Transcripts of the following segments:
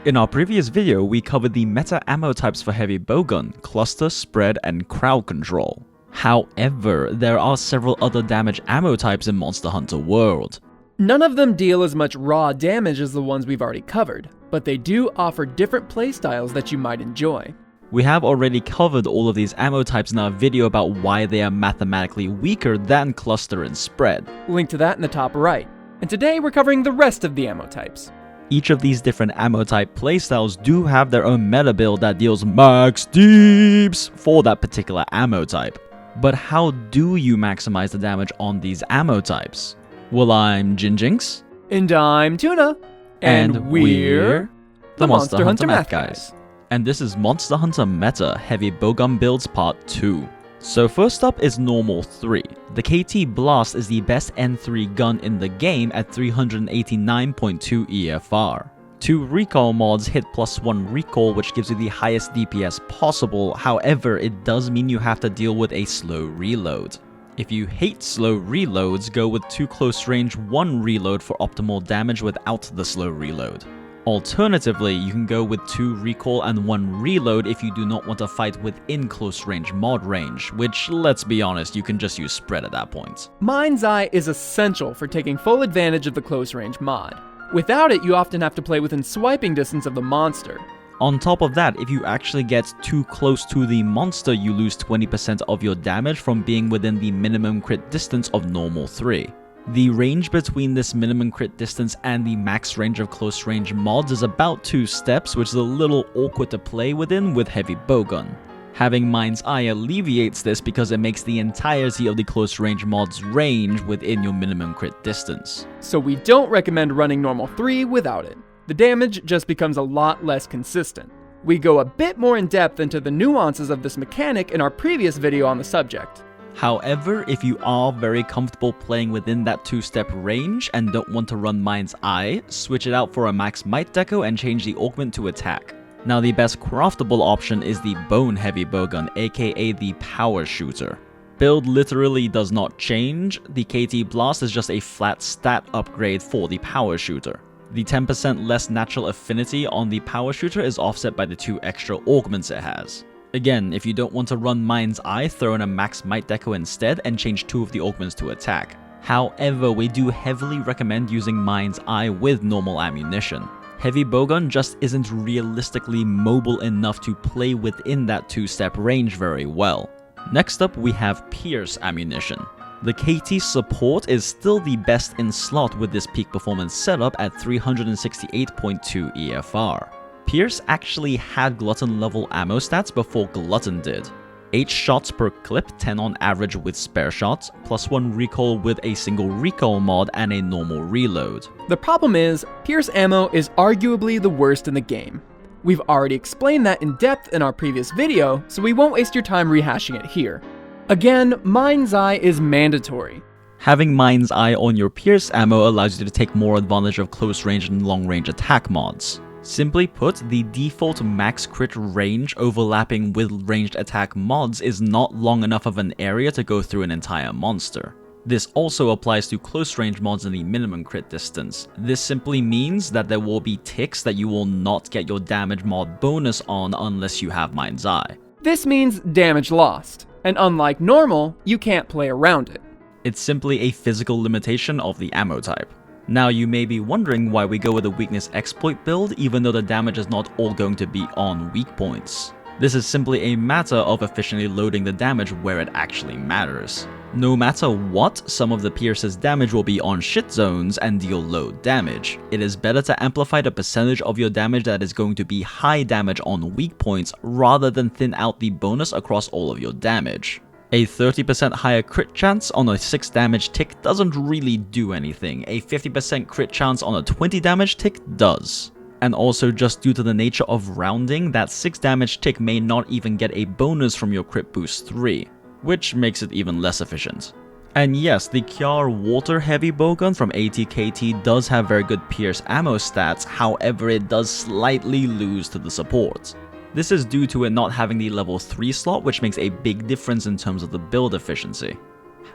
In our previous video, we covered the meta ammo types for heavy bowgun, cluster, spread, and crowd control. However, there are several other damage ammo types in Monster Hunter World. None of them deal as much raw damage as the ones we've already covered, but they do offer different playstyles that you might enjoy. We have already covered all of these ammo types in our video about why they are mathematically weaker than cluster and spread. Link to that in the top right. And today we're covering the rest of the ammo types. Each of these different ammo type playstyles do have their own meta build that deals max deeps for that particular ammo type. But how do you maximize the damage on these ammo types? Well, I'm JinJinx. And I'm Tuna. And we're the Monster Hunter Math Guys. And this is Monster Hunter Meta Heavy Bowgun Builds Part 2. So first up is Normal 3. The KT Blast is the best N3 gun in the game at 389.2 EFR. 2 recoil mods hit +1 recoil, which gives you the highest DPS possible. However, it does mean you have to deal with a slow reload. If you hate slow reloads, go with 2 close range 1 reload for optimal damage without the slow reload. Alternatively, you can go with 2 recoil and 1 reload if you do not want to fight within close range mod range, which, let's be honest, you can just use spread at that point. Mindseye is essential for taking full advantage of the close range mod. Without it, you often have to play within swiping distance of the monster. On top of that, if you actually get too close to the monster, you lose 20% of your damage from being within the minimum crit distance of Normal 3. The range between this minimum crit distance and the max range of close range mods is about 2 steps, which is a little awkward to play within with heavy bowgun. Having Mindseye alleviates this because it makes the entirety of the close range mods range within your minimum crit distance. So we don't recommend running Normal 3 without it. The damage just becomes a lot less consistent. We go a bit more in depth into the nuances of this mechanic in our previous video on the subject. However, if you are very comfortable playing within that 2-step range and don't want to run Mindseye, switch it out for a max might deco and change the augment to attack. Now the best craftable option is the bone heavy bowgun, aka the power shooter. Build literally does not change, the KT Blast is just a flat stat upgrade for the power shooter. The 10% less natural affinity on the power shooter is offset by the 2 extra augments it has. Again, if you don't want to run Mindseye, throw in a max might deco instead and change 2 of the augments to attack. However, we do heavily recommend using Mindseye with normal ammunition. Heavy bowgun just isn't realistically mobile enough to play within that 2-step range very well. Next up, we have Pierce ammunition. The KT support is still the best in slot with this peak performance setup at 368.2 EFR. Pierce actually had Glutton level ammo stats before Glutton did. 8 shots per clip, 10 on average with spare shots, +1 recoil with a single recoil mod and a normal reload. The problem is, Pierce ammo is arguably the worst in the game. We've already explained that in depth in our previous video, so we won't waste your time rehashing it here. Again, Mindseye is mandatory. Having Mindseye on your Pierce ammo allows you to take more advantage of close range and long range attack mods. Simply put, the default max crit range overlapping with ranged attack mods is not long enough of an area to go through an entire monster. This also applies to close range mods in the minimum crit distance. This simply means that there will be ticks that you will not get your damage mod bonus on unless you have Mindseye. This means damage lost, and unlike normal, you can't play around it. It's simply a physical limitation of the ammo type. Now you may be wondering why we go with a weakness exploit build even though the damage is not all going to be on weak points. This is simply a matter of efficiently loading the damage where it actually matters. No matter what, some of the Pierce's damage will be on shit zones and deal low damage. It is better to amplify the percentage of your damage that is going to be high damage on weak points rather than thin out the bonus across all of your damage. A 30% higher crit chance on a 6 damage tick doesn't really do anything. A 50% crit chance on a 20 damage tick does. And also just due to the nature of rounding, that 6 damage tick may not even get a bonus from your crit boost 3, which makes it even less efficient. And yes, the Kjarr water heavy bowgun from ATKT does have very good Pierce ammo stats, however it does slightly lose to the support. This is due to it not having the level 3 slot, which makes a big difference in terms of the build efficiency.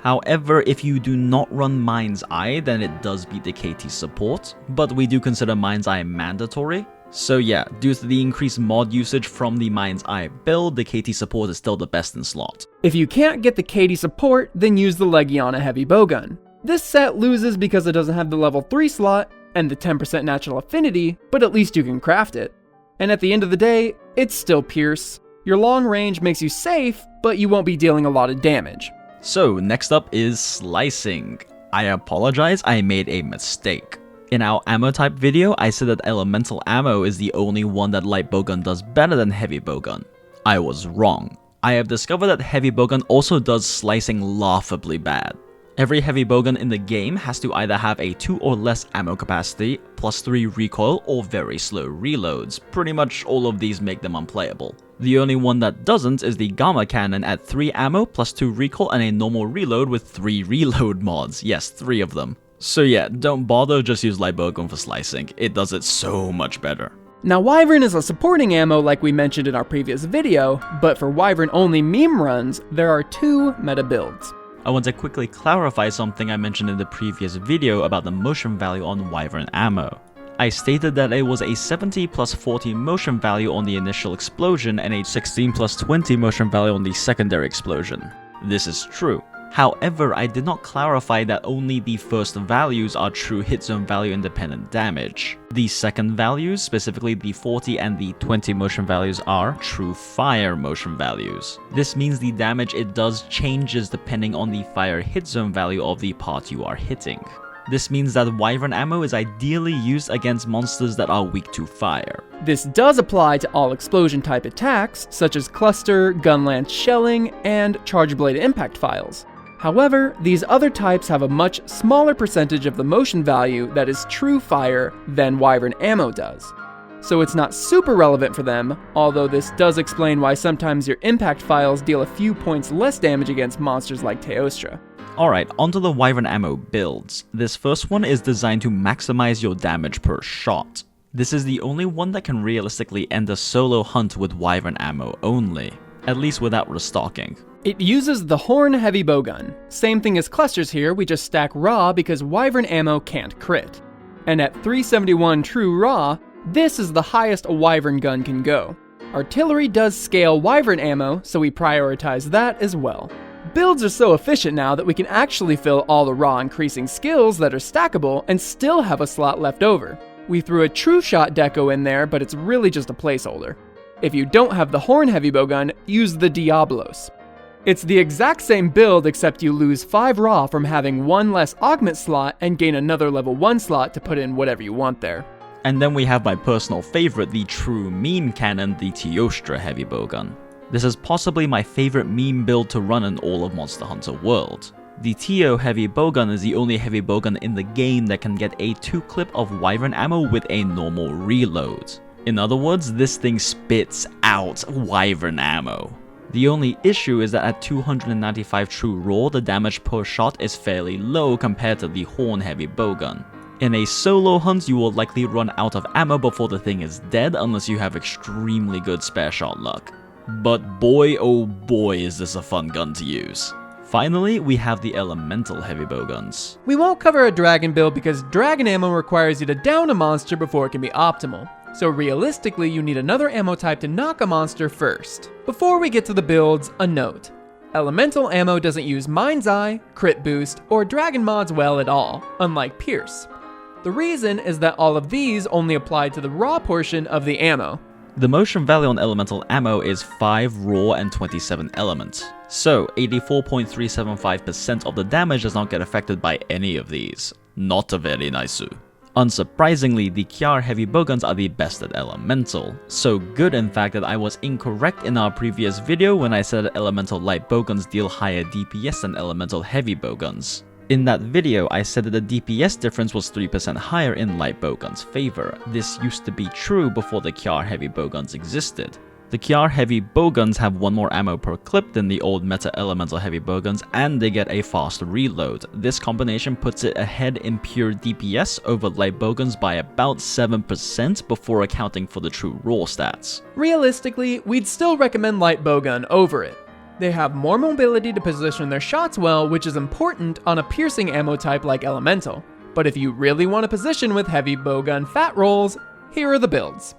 However, if you do not run Mindseye, then it does beat the KT support, but we do consider Mindseye mandatory. So yeah, due to the increased mod usage from the Mindseye build, the KT support is still the best in slot. If you can't get the KT support, then use the Legiana heavy bowgun. This set loses because it doesn't have the level 3 slot and the 10% natural affinity, but at least you can craft it. And at the end of the day, it's still Pierce. Your long range makes you safe, but you won't be dealing a lot of damage. So next up is slicing. I apologize, I made a mistake. In our ammo type video, I said that elemental ammo is the only one that light bowgun does better than heavy bowgun. I was wrong. I have discovered that heavy bowgun also does slicing laughably bad. Every heavy bowgun in the game has to either have a 2 or less ammo capacity, +3 recoil, or very slow reloads. Pretty much all of these make them unplayable. The only one that doesn't is the Gamma Cannon at 3 ammo, +2 recoil, and a normal reload with 3 reload mods. Yes, 3 of them. So yeah, don't bother, just use light bowgun for slicing. It does it so much better. Now Wyvern is a supporting ammo like we mentioned in our previous video, but for Wyvern only meme runs, there are 2 meta builds. I want to quickly clarify something I mentioned in the previous video about the motion value on Wyvern ammo. I stated that it was a 70 + 40 motion value on the initial explosion and a 16 + 20 motion value on the secondary explosion. This is true. However, I did not clarify that only the first values are true hit zone value independent damage. The second values, specifically the 40 and the 20 motion values, are true fire motion values. This means the damage it does changes depending on the fire hit zone value of the part you are hitting. This means that Wyvern ammo is ideally used against monsters that are weak to fire. This does apply to all explosion type attacks, such as cluster, gun lance shelling, and charge blade impact files. However, these other types have a much smaller percentage of the motion value that is true fire than Wyvern ammo does. So it's not super relevant for them, although this does explain why sometimes your impact files deal a few points less damage against monsters like Teostra. Alright, onto the Wyvern ammo builds. This first one is designed to maximize your damage per shot. This is the only one that can realistically end a solo hunt with Wyvern ammo only, at least without restocking. It uses the Horn heavy bowgun. Same thing as clusters here, we just stack raw because Wyvern ammo can't crit. And at 371 true raw, this is the highest a Wyvern gun can go. Artillery does scale Wyvern ammo, so we prioritize that as well. Builds are so efficient now that we can actually fill all the raw increasing skills that are stackable and still have a slot left over. We threw a true shot deco in there, but it's really just a placeholder. If you don't have the Horn heavy bowgun, use the Diablos. It's the exact same build except you lose 5 raw from having 1 less augment slot and gain another level 1 slot to put in whatever you want there. And then we have my personal favorite, the true meme cannon, the Teostra heavy bowgun. This is possibly my favorite meme build to run in all of Monster Hunter World. The Teo heavy bowgun is the only heavy bowgun in the game that can get a 2-clip of Wyvern ammo with a normal reload. In other words, this thing spits out Wyvern ammo. The only issue is that at 295 true raw, the damage per shot is fairly low compared to the Horn heavy bowgun. In a solo hunt, you will likely run out of ammo before the thing is dead unless you have extremely good spare shot luck. But boy oh boy is this a fun gun to use. Finally, we have the Elemental heavy bowguns. We won't cover a dragon build because dragon ammo requires you to down a monster before it can be optimal. So realistically, you need another ammo type to knock a monster first. Before we get to the builds, a note. Elemental ammo doesn't use Mindseye, Crit Boost, or Dragon mods well at all, unlike Pierce. The reason is that all of these only apply to the raw portion of the ammo. The motion value on elemental ammo is 5 raw and 27 element. So 84.375% of the damage does not get affected by any of these. Not a very nice. Unsurprisingly, the Kjarr heavy bowguns are the best at elemental. So good in fact that I was incorrect in our previous video when I said that elemental light bowguns deal higher DPS than elemental heavy bowguns. In that video, I said that the DPS difference was 3% higher in light bowguns' favor. This used to be true before the Kjarr heavy bowguns existed. The Kjarr heavy bowguns have 1 more ammo per clip than the old meta elemental heavy bowguns, and they get a fast reload. This combination puts it ahead in pure DPS over light bowguns by about 7% before accounting for the true raw stats. Realistically, we'd still recommend light bowgun over it. They have more mobility to position their shots well, which is important on a piercing ammo type like elemental. But if you really want a position with heavy bowgun fat rolls, Here are the builds.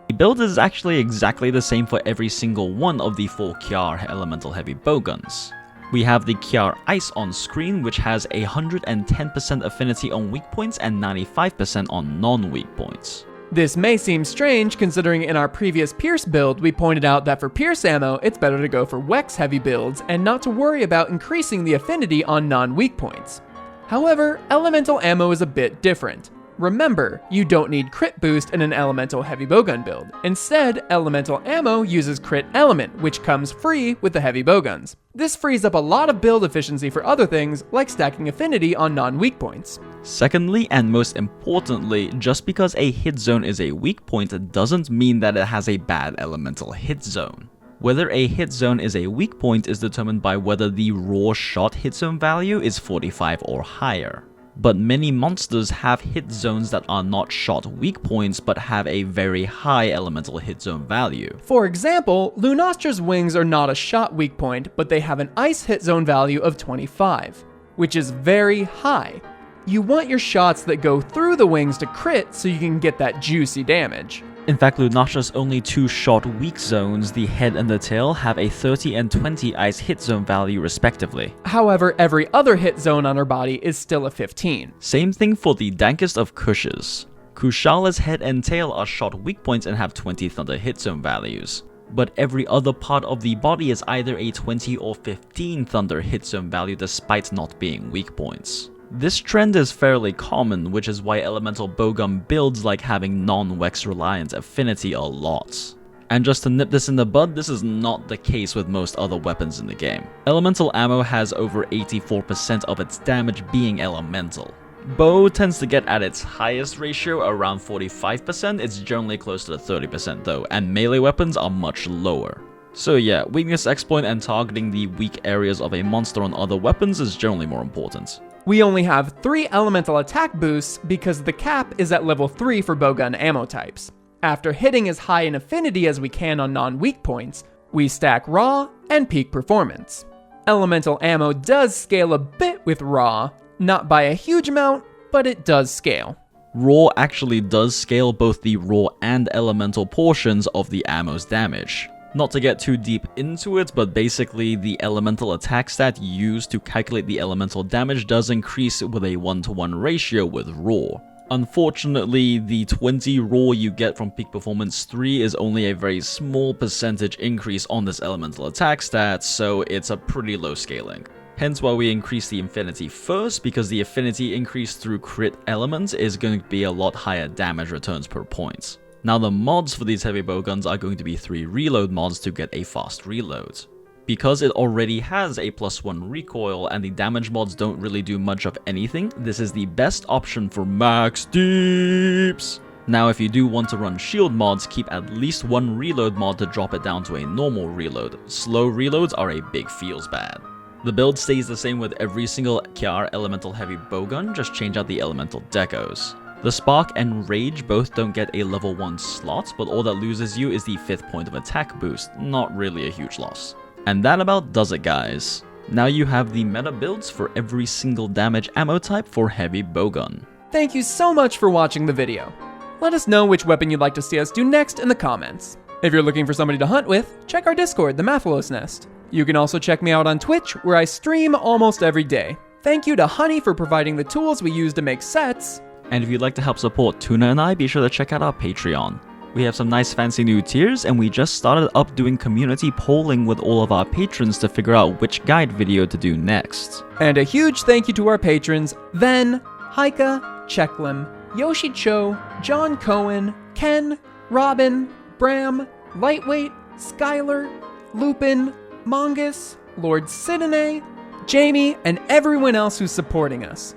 The build is actually exactly the same for every single one of the 4 Kjarr Elemental Heavy Bowguns. We have the Kjarr Ice on screen, which has 110% affinity on weak points and 95% on non-weak points. This may seem strange considering in our previous Pierce build we pointed out that for Pierce ammo it's better to go for Wex heavy builds and not to worry about increasing the affinity on non-weak points. However, Elemental ammo is a bit different. Remember, you don't need crit boost in an Elemental heavy bowgun build. Instead, Elemental ammo uses crit element, which comes free with the heavy bowguns. This frees up a lot of build efficiency for other things, like stacking affinity on non-weak points. Secondly, and most importantly, just because a hit zone is a weak point doesn't mean that it has a bad elemental hit zone. Whether a hit zone is a weak point is determined by whether the raw shot hit zone value is 45 or higher. But many monsters have hit zones that are not shot weak points but have a very high elemental hit zone value. For example, Lunostra's wings are not a shot weak point, but they have an ice hit zone value of 25, which is very high. You want your shots that go through the wings to crit so you can get that juicy damage. In fact, Lunostra's only 2 shot weak zones, the head and the tail, have a 30 and 20 ice hit zone value respectively. However, every other hit zone on her body is still a 15. Same thing for the dankest of Kushes. Kushala's head and tail are shot weak points and have 20 thunder hit zone values. But every other part of the body is either a 20 or 15 thunder hit zone value despite not being weak points. This trend is fairly common, which is why elemental bowgun builds like having non-Wex reliant affinity a lot. And just to nip this in the bud, this is not the case with most other weapons in the game. Elemental ammo has over 84% of its damage being elemental. Bow tends to get at its highest ratio around 45%, it's generally close to the 30% though, and melee weapons are much lower. So yeah, weakness exploit and targeting the weak areas of a monster on other weapons is generally more important. We only have 3 elemental attack boosts because the cap is at level 3 for bowgun ammo types. After hitting as high an affinity as we can on non-weak points, we stack raw and peak performance. Elemental ammo does scale a bit with raw, not by a huge amount, but it does scale. Raw actually does scale both the raw and elemental portions of the ammo's damage. Not to get too deep into it, but basically the elemental attack stat used to calculate the elemental damage does increase with a 1-to-1 ratio with raw. Unfortunately, the 20 raw you get from peak performance 3 is only a very small percentage increase on this elemental attack stat, so it's a pretty low scaling. Hence why we increase the affinity first, because the affinity increase through crit elements is going to be a lot higher damage returns per point. Now the mods for these heavy bowguns are going to be 3 reload mods to get a fast reload. Because it already has a +1 recoil and the damage mods don't really do much of anything, this is the best option for max deeps. Now if you do want to run shield mods, keep at least 1 reload mod to drop it down to a normal reload. Slow reloads are a big feels bad. The build stays the same with every single Kjarr Elemental Heavy Bowgun, just change out the elemental decos. The Spark and Rage both don't get a level 1 slot, but all that loses you is the 5th point of attack boost, not really a huge loss. And that about does it, guys. Now you have the meta builds for every single damage ammo type for heavy bowgun. Thank you so much for watching the video. Let us know which weapon you'd like to see us do next in the comments. If you're looking for somebody to hunt with, check our Discord, the Mathalos Nest. You can also check me out on Twitch, where I stream almost every day. Thank you to Honey for providing the tools we use to make sets. And if you'd like to help support Tuna and I, be sure to check out our Patreon. We have some nice fancy new tiers, and we just started up doing community polling with all of our patrons to figure out which guide video to do next. And a huge thank you to our patrons, Ven, Haika, Checklim, Yoshi Cho, John Cohen, Ken, Robin, Bram, Lightweight, Skylar, Lupin, Mongus, Lord Sidene, Jamie, and everyone else who's supporting us.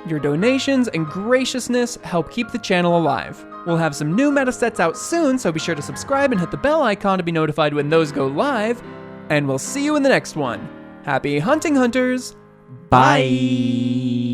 Your donations and graciousness help keep the channel alive. We'll have some new meta sets out soon, so be sure to subscribe and hit the bell icon to be notified when those go live. And we'll see you in the next one. Happy hunting, hunters! Bye!